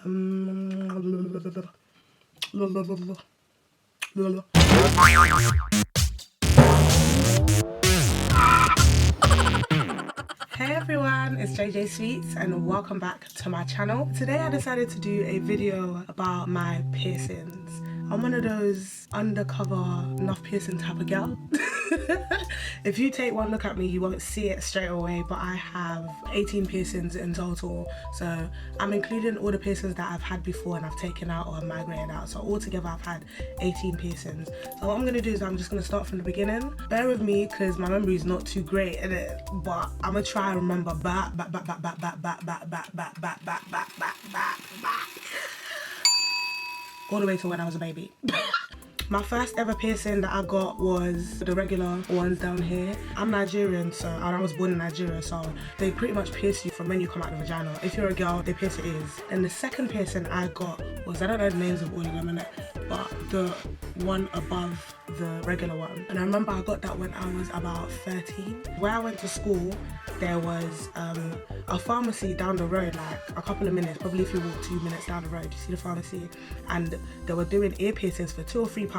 Hey everyone, it's JJ Sweets and welcome back to my channel. Today I decided to do a video about my piercings. I'm one of those undercover enough piercing type of girl. If you take one look at me, you won't see it straight away, but I have 18 piercings in total. So I'm including all the piercings that I've had before and I've taken out or migrated out. So altogether I've had 18 piercings. So what I'm gonna do is I'm just gonna start from the beginning. Bear with me because my memory is not too great in it, but I'm gonna try and remember back. All the way to when I was a baby. My first ever piercing that I got was the regular ones down here. I'm Nigerian, so I was born in Nigeria, so they pretty much pierce you from when you come out the vagina. If you're a girl, they pierce your ears. And the second piercing I got was, I don't know the names of all of them in it, but the one above the regular one. And I remember I got that when I was about 13. Where I went to school, there was a pharmacy down the road, like a couple of minutes, probably if you walk 2 minutes down the road, you see the pharmacy, and they were doing ear piercings for £2 or £3,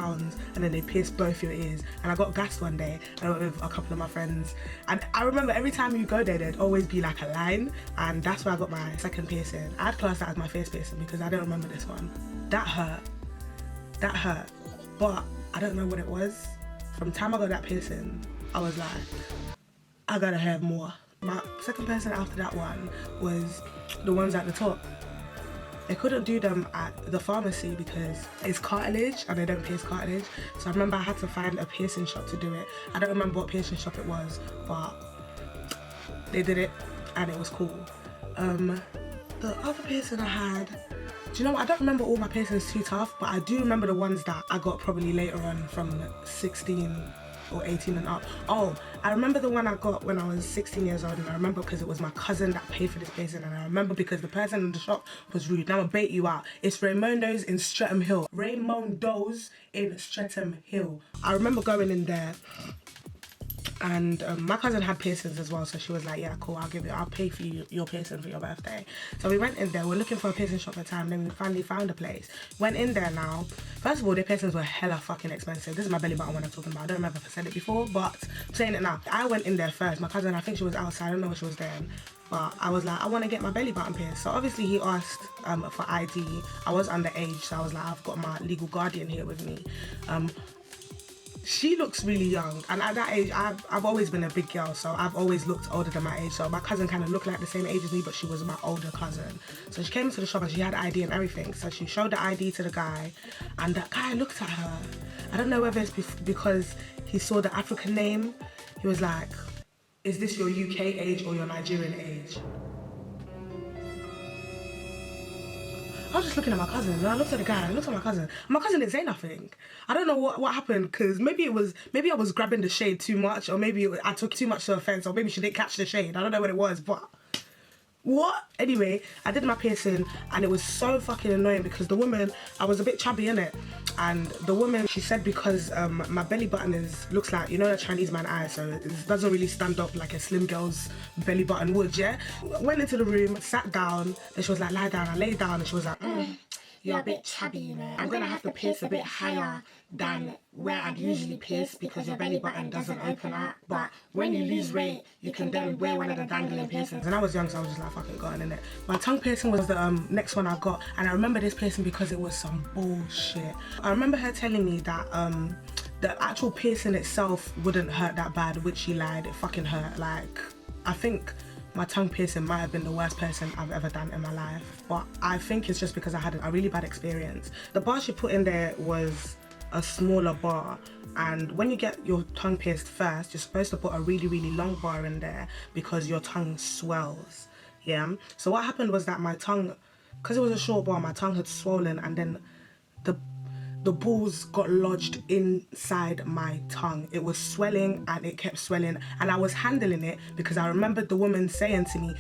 and then they pierced both your ears. And I got gassed one day, and I went with a couple of my friends, and I remember every time you go there, there'd always be like a line, and that's where I got my second piercing. I'd class that as my first piercing because I don't remember this one. That hurt, but I don't know what it was. From the time I got that piercing, I was like, I gotta have more. My second piercing after that one was the ones at the top. They couldn't do them at the pharmacy because it's cartilage and they don't pierce cartilage. So I remember I had to find a piercing shop to do it. I don't remember what piercing shop it was, but they did it and it was cool. The other piercing I had, do you know what? I don't remember all my piercings too tough, but I do remember the ones that I got probably later on from 16 or 18 and up. Oh, I remember the one I got when I was 16 years old, and I remember because it was my cousin that paid for this piercing, and I remember because the person in the shop was rude. Now I'm gonna bait you out. It's Raymondo's in Streatham Hill. Raymondo's in Streatham Hill. I remember going in there, and my cousin had piercings as well, so she was like, yeah, cool, I'll pay for you your piercing for your birthday. So we went in there, we're looking for a piercing shop at the time, then we finally found a place. Went in there now. First of all, their piercings were hella fucking expensive. This is my belly button one I'm talking about. I don't remember if I said it before, but I'm saying it now. I went in there first. My cousin, I think she was outside, I don't know what she was doing, but I was like, I want to get my belly button pierced. So obviously he asked for ID. I was underage, so I was like, I've got my legal guardian here with me. She looks really young, and at that age, I've always been a big girl, so I've always looked older than my age. So my cousin kind of looked like the same age as me, but she was my older cousin. So she came into the shop and she had ID and everything. So she showed the ID to the guy, and that guy looked at her. I don't know whether it's because he saw the African name. He was like, is this your UK age or your Nigerian age? I was just looking at my cousin, and I looked at the guy, and I looked at my cousin. My cousin didn't say nothing. I don't know what happened, because maybe I was grabbing the shade too much, or maybe I took too much to offense, or maybe she didn't catch the shade. I don't know what it was, but what? Anyway, I did my piercing, and it was so fucking annoying because the woman, I was a bit chubby in it, and the woman, she said because my belly button looks like, you know, a Chinese man eye, so it doesn't really stand up like a slim girl's belly button would, yeah? Went into the room, sat down, and she was like, lie down. I lay down, and she was like, you're a bit chubby, you know. I'm gonna have to pierce a bit higher than where I'd usually pierce because your belly button doesn't open up. But when you lose weight, you can then wear one of the dangling piercings. And I was young, so I was just like, fuck it, got in it. My tongue piercing was the next one I got, and I remember this piercing because it was some bullshit. I remember her telling me that the actual piercing itself wouldn't hurt that bad, which she lied. It fucking hurt. Like, I think my tongue piercing might have been the worst piercing I've ever done in my life, but I think it's just because I had a really bad experience. The bar she put in there was a smaller bar, and when you get your tongue pierced first, you're supposed to put a really, really long bar in there because your tongue swells, yeah? So what happened was that my tongue, because it was a short bar, my tongue had swollen, and then the balls got lodged inside my tongue. It was swelling and it kept swelling, and I was handling it because I remembered the woman saying to me,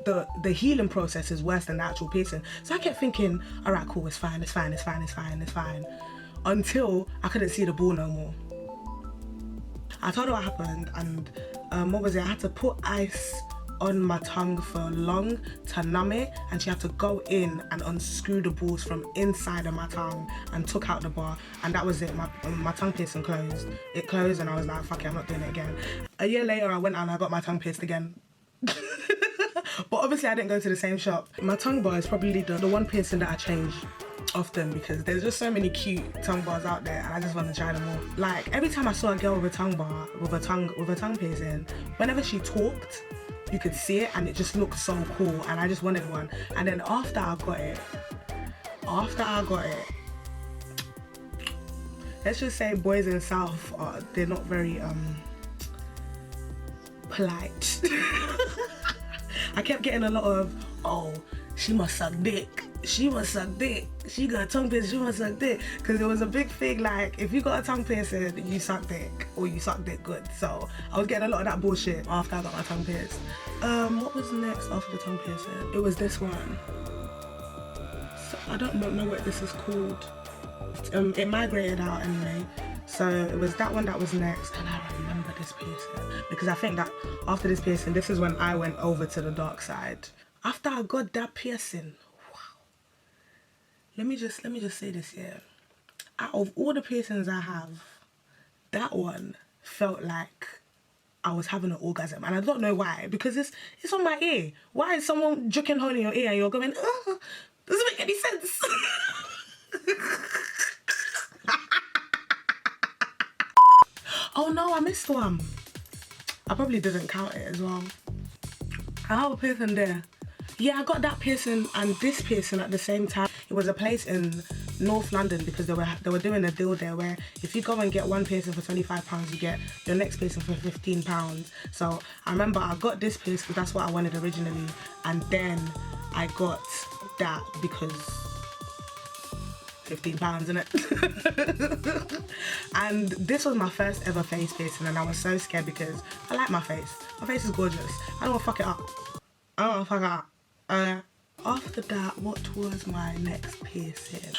the healing process is worse than the actual piercing. So I kept thinking, all right, cool, it's fine, until I couldn't see the ball no more. I told her what happened, and what was it? I had to put ice on my tongue for long to numb it, and she had to go in and unscrew the balls from inside of my tongue and took out the bar, and that was it. My tongue piercing closed. It closed, and I was like, fuck it, I'm not doing it again. A year later, I went and I got my tongue pierced again. But obviously I didn't go to the same shop. My tongue bar is probably the one piercing that I change often, because there's just so many cute tongue bars out there and I just want to try them all. Like, every time I saw a girl with a tongue bar, with a tongue piercing, whenever she talked, you could see it and it just looked so cool, and I just wanted one. And then after I got it, let's just say boys in South, they're not very polite. I kept getting a lot of, oh, she must suck dick. She must suck dick. She got a tongue piercing, she must suck dick. Because it was a big thing, like, if you got a tongue piercing, you suck dick. Or you suck dick good. So I was getting a lot of that bullshit after I got my tongue pierced. What was next after the tongue piercing? It was this one. So I don't know what this is called. It migrated out anyway. So it was that one that was next, and I remember this piercing because I think that after this piercing, this is when I went over to the dark side. After I got that piercing, wow. Let me just say this here. Out of all the piercings I have, that one felt like I was having an orgasm, and I don't know why, because it's on my ear. Why is someone jerking hole in your ear and you're going, oh, doesn't make any sense. Oh no, I missed one. I probably didn't count it as well. I have a piercing there. Yeah, I got that piercing and this piercing at the same time. It was a place in North London because they were doing a deal there where if you go and get one piercing for £25, you get your next piercing for £15. So I remember I got this piercing because that's what I wanted originally, and then I got that because £15, innit? And this was my first ever face piercing, and I was so scared because I like my face. My face is gorgeous. I don't want to fuck it up. After that, what was my next piercing?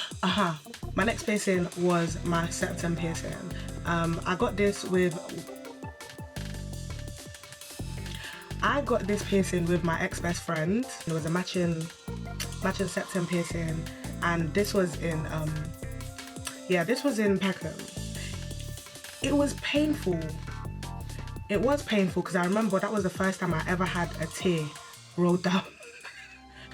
My next piercing was my septum piercing. I got this piercing with my ex-best friend. It was a matching septum piercing, and this was in Peckham. It was painful. It was painful because I remember that was the first time I ever had a tear rolled down.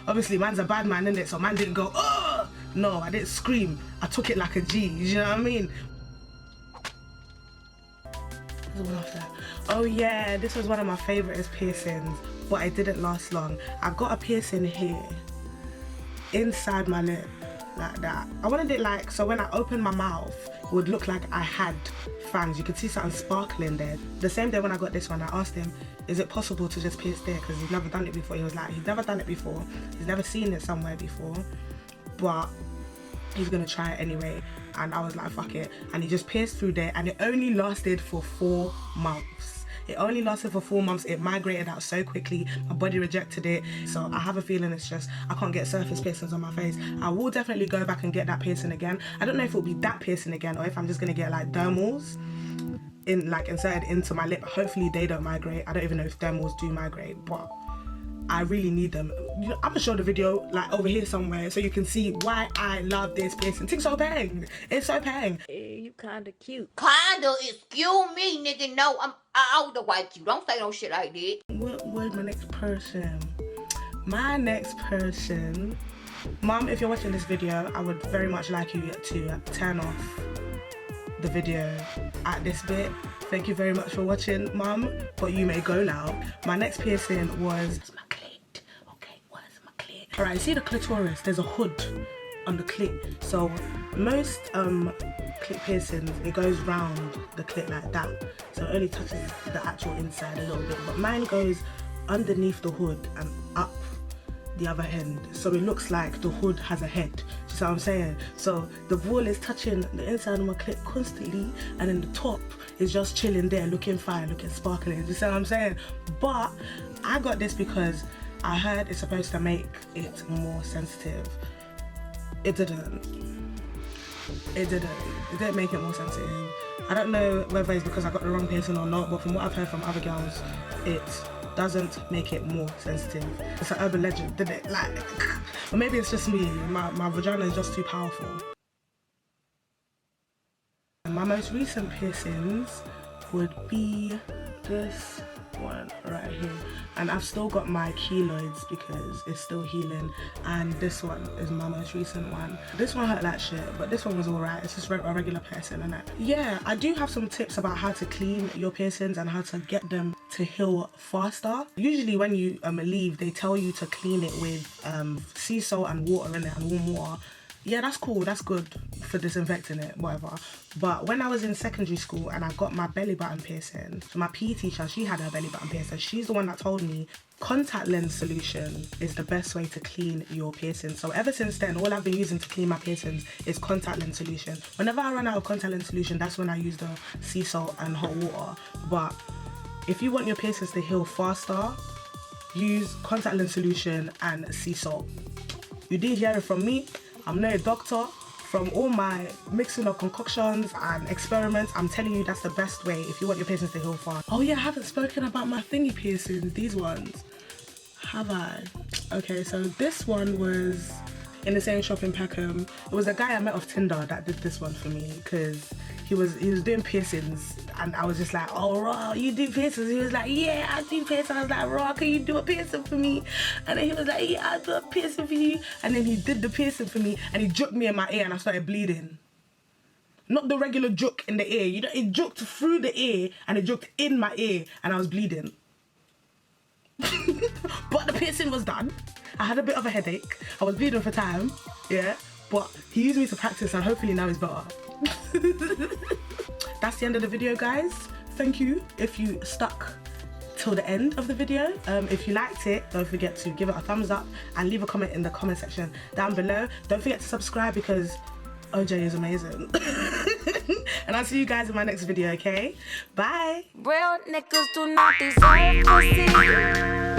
Obviously, man's a bad man, innit? So man didn't go, oh! No, I didn't scream. I took it like a G, you know what I mean? Oh yeah, this was one of my favourite piercings, but it didn't last long. I got a piercing here, inside my lip, like that. I wanted it like, so when I opened my mouth, it would look like I had fangs. You could see something sparkling there. The same day when I got this one, I asked him, is it possible to just pierce there? Because he's never done it before. He was like, he's never done it before. He's never seen it somewhere before, but he's gonna try it anyway. And I was like, fuck it. And he just pierced through there, and it only lasted for 4 months. It only lasted for 4 months. It migrated out so quickly. My body rejected it. So I have a feeling it's just, I can't get surface piercings on my face. I will definitely go back and get that piercing again. I don't know if it'll be that piercing again or if I'm just gonna get like dermals inserted into my lip. Hopefully they don't migrate. I don't even know if dermals do migrate, but I really need them. You know, I'm gonna show the video like over here somewhere so you can see why I love this piercing. It's so bang. It's so bang. Hey, you kinda cute. Kinda, excuse me, nigga. No, I'm out the white you. Don't say no shit like that. What was my next person? My next person. Mom, if you're watching this video, I would very much like you to turn off the video at this bit. Thank you very much for watching, Mum, but you may go now. My next piercing was my clit. Okay, what's my clit? Alright, see the clitoris, there's a hood on the clit. So most clit piercings, it goes round the clit like that. So it only touches the actual inside a little bit, but mine goes underneath the hood and up the other end, so it looks like the hood has a head. Do you see what I'm saying? So the ball is touching the inside of my clit constantly, and then the top is just chilling there, looking fine, looking sparkling. Do you see what I'm saying? But I got this because I heard it's supposed to make it more sensitive. It didn't. It didn't make it more sensitive. I don't know whether it's because I got the wrong piercing or not, but from what I've heard from other girls, it doesn't make it more sensitive. It's an urban legend, didn't it? Like, or maybe it's just me. My vagina is just too powerful. My most recent piercings would be this one right here, and I've still got my keloids because it's still healing, and this one is my most recent one. This one hurt like shit, but this one was alright. It's just a regular piercing, and yeah, I do have some tips about how to clean your piercings and how to get them to heal faster. Usually when you leave, they tell you to clean it with sea salt and water in it, and warm water. Yeah, that's cool, that's good for disinfecting it, whatever. But when I was in secondary school and I got my belly button piercing, so my PE teacher, she had her belly button piercing. She's the one that told me contact lens solution is the best way to clean your piercing. So ever since then, all I've been using to clean my piercings is contact lens solution. Whenever I run out of contact lens solution, that's when I use the sea salt and hot water. But if you want your piercings to heal faster, use contact lens solution and sea salt. You did hear it from me. I'm not a doctor. From all my mixing of concoctions and experiments, I'm telling you that's the best way if you want your piercings to heal fast. Oh yeah, I haven't spoken about my thingy piercings, these ones. Have I? Okay, so this one was in the same shop in Peckham. It was a guy I met off Tinder that did this one for me because he was doing piercings, and I was just like, oh Raw, you do piercings? He was like, yeah, I do piercings. I was like, Raw, can you do a piercing for me? And then he was like, yeah, I'll do a piercing for you. And then he did the piercing for me, and he juked me in my ear, and I started bleeding. Not the regular juke in the ear, you know, it juked through the ear, and it juked in my ear, and I was bleeding. But the piercing was done. I had a bit of a headache. I was bleeding for time, yeah, but he used me to practice, and hopefully now he's better. That's the end of the video, guys. Thank you if you stuck till the end of the video. If you liked it, don't forget to give it a thumbs up and leave a comment in the comment section down below. Don't forget to subscribe because OJ is amazing. And I'll see you guys in my next video, okay? Bye. Real niggas do not deserve pussy.